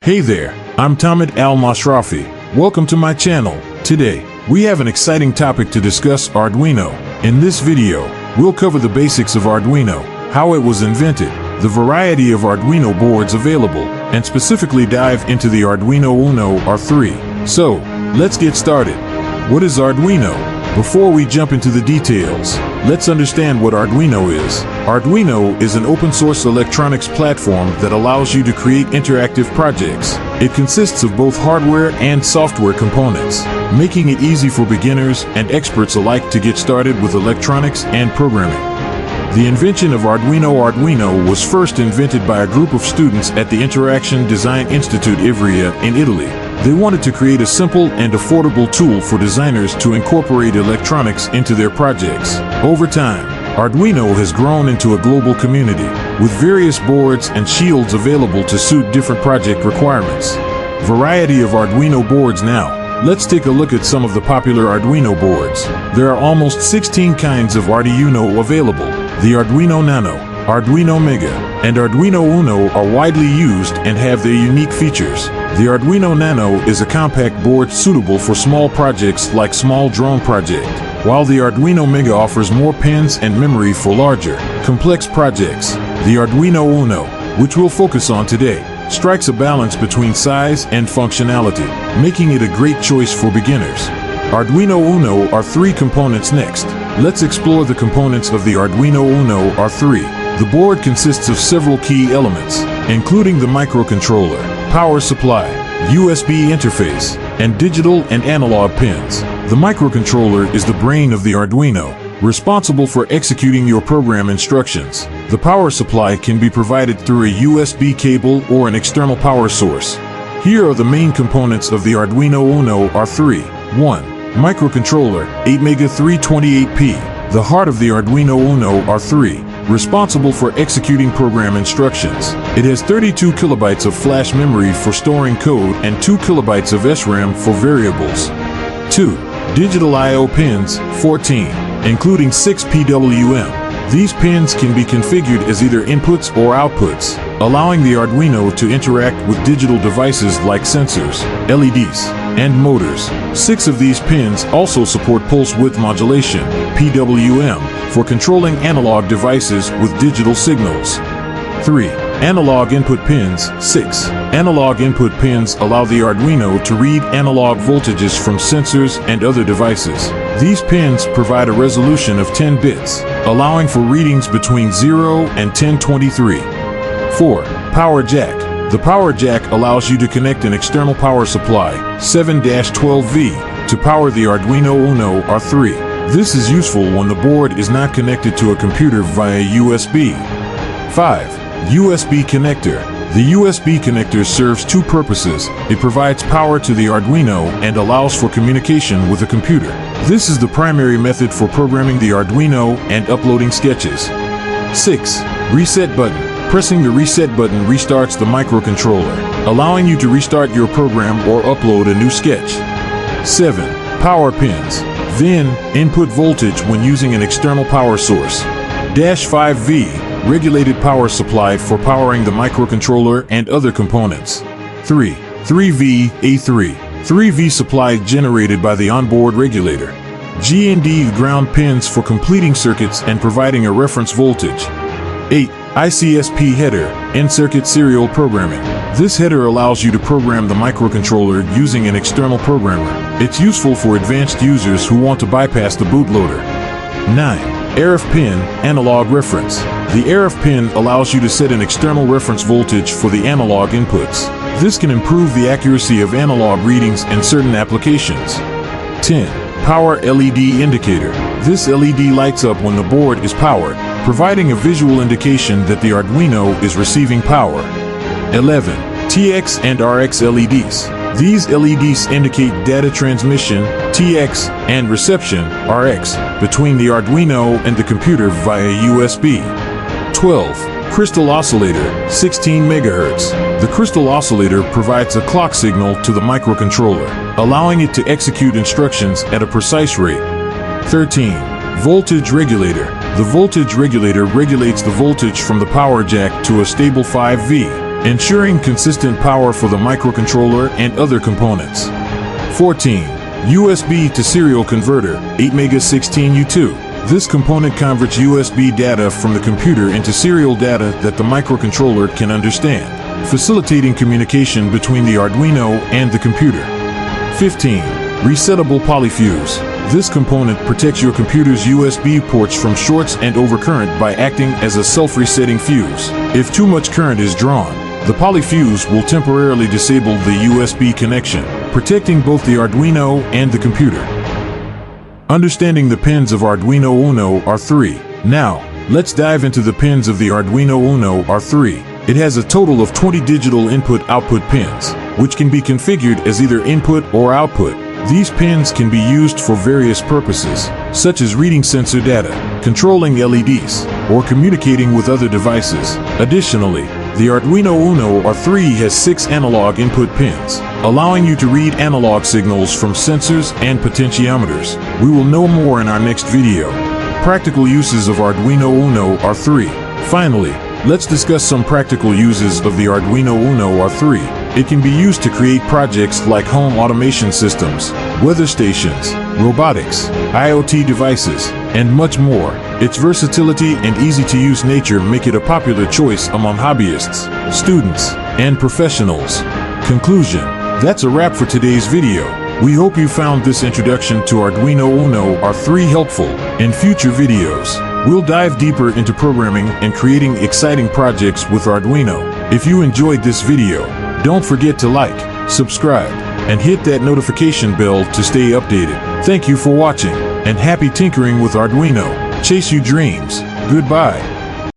Hey there, I'm Tamid Al-Mashrafi. Welcome to my channel. Today, we have an exciting topic to discuss: Arduino. In this video, we'll cover the basics of Arduino, how it was invented, the variety of Arduino boards available, and specifically dive into the Arduino Uno R3. So, let's get started. What is Arduino? Before we jump into the details, let's understand what Arduino is. Arduino is an open-source electronics platform that allows you to create interactive projects. It consists of both hardware and software components, making it easy for beginners and experts alike to get started with electronics and programming. The invention of Arduino was first invented by a group of students at the Interaction Design Institute Ivrea in Italy. They wanted to create a simple and affordable tool for designers to incorporate electronics into their projects. Over time, Arduino has grown into a global community, with various boards and shields available to suit different project requirements. Variety of Arduino boards now. Let's take a look at some of the popular Arduino boards. There are almost 16 kinds of Arduino available. The Arduino Nano, Arduino Mega, and Arduino Uno are widely used and have their unique features. The Arduino Nano is a compact board suitable for small projects like small drone project, while the Arduino Mega offers more pins and memory for larger, complex projects. The Arduino Uno, which we'll focus on today, strikes a balance between size and functionality, making it a great choice for beginners. Arduino Uno R3 Components next. Let's explore the components of the Arduino Uno R3. The board consists of several key elements, including the microcontroller, power supply, USB interface, and digital and analog pins. The microcontroller is the brain of the Arduino, responsible for executing your program instructions. The power supply can be provided through a USB cable or an external power source. Here are the main components of the Arduino Uno R3. 1. Microcontroller, 8MEGA328P, the heart of the Arduino Uno R3, responsible for executing program instructions. It has 32 kilobytes of flash memory for storing code and 2 kilobytes of SRAM for variables. 2. Digital I/O pins, 14, including 6 PWM. These pins can be configured as either inputs or outputs, allowing the Arduino to interact with digital devices like sensors, LEDs, and motors. 6 of these pins also support pulse width modulation, PWM, for controlling analog devices with digital signals. 3. Analog input pins, 6. Analog input pins allow the Arduino to read analog voltages from sensors and other devices. These pins provide a resolution of 10 bits, allowing for readings between 0 and 1023. 4. Power jack. The power jack allows you to connect an external power supply, 7-12V, to power the Arduino Uno R3. This is useful when the board is not connected to a computer via USB. 5. USB connector. The USB connector serves two purposes. It provides power to the Arduino and allows for communication with a computer. This is the primary method for programming the Arduino and uploading sketches. 6. Reset button. Pressing the reset button restarts the microcontroller, allowing you to restart your program or upload a new sketch. 7. Power pins. VIN, input voltage when using an external power source. -5V, regulated power supply for powering the microcontroller and other components. 3. 3V, A3. 3V supply generated by the onboard regulator. G&D ground pins for completing circuits and providing a reference voltage. 8. ICSP header, in-circuit serial programming. This header allows you to program the microcontroller using an external programmer. It's useful for advanced users who want to bypass the bootloader. 9. RF pin, analog reference. The RF pin allows you to set an external reference voltage for the analog inputs. This can improve the accuracy of analog readings in certain applications. 10. Power LED indicator. This LED lights up when the board is powered, providing a visual indication that the Arduino is receiving power. 11. TX and RX LEDs. These LEDs indicate data transmission, TX, and reception, RX, between the Arduino and the computer via USB. 12. Crystal oscillator, 16 MHz. The crystal oscillator provides a clock signal to the microcontroller, allowing it to execute instructions at a precise rate. 13. Voltage regulator. The voltage regulator regulates the voltage from the power jack to a stable 5V, ensuring consistent power for the microcontroller and other components. 14. USB to serial converter, 8MEGA16U2. This component converts USB data from the computer into serial data that the microcontroller can understand, facilitating communication between the Arduino and the computer. 15. Resettable polyfuse. This component protects your computer's USB ports from shorts and overcurrent by acting as a self-resetting fuse. If too much current is drawn, the polyfuse will temporarily disable the USB connection, protecting both the Arduino and the computer. Understanding the pins of Arduino Uno R3. Now, let's dive into the pins of the Arduino Uno R3. It has a total of 20 digital input-output pins, which can be configured as either input or output. These pins can be used for various purposes, such as reading sensor data, controlling LEDs, or communicating with other devices. Additionally, the Arduino Uno R3 has 6 analog input pins, allowing you to read analog signals from sensors and potentiometers. We will know more in our next video. Practical uses of Arduino Uno R3. Finally, let's discuss some practical uses of the Arduino Uno R3. It can be used to create projects like home automation systems, weather stations, robotics, IoT devices, and much more. Its versatility and easy-to-use nature make it a popular choice among hobbyists, students, and professionals. Conclusion: that's a wrap for today's video. We hope you found this introduction to Arduino Uno R3 helpful. In future videos, we'll dive deeper into programming and creating exciting projects with Arduino. If you enjoyed this video, don't forget to like, subscribe, and hit that notification bell to stay updated. Thank you for watching, and happy tinkering with Arduino. Chase your dreams. Goodbye.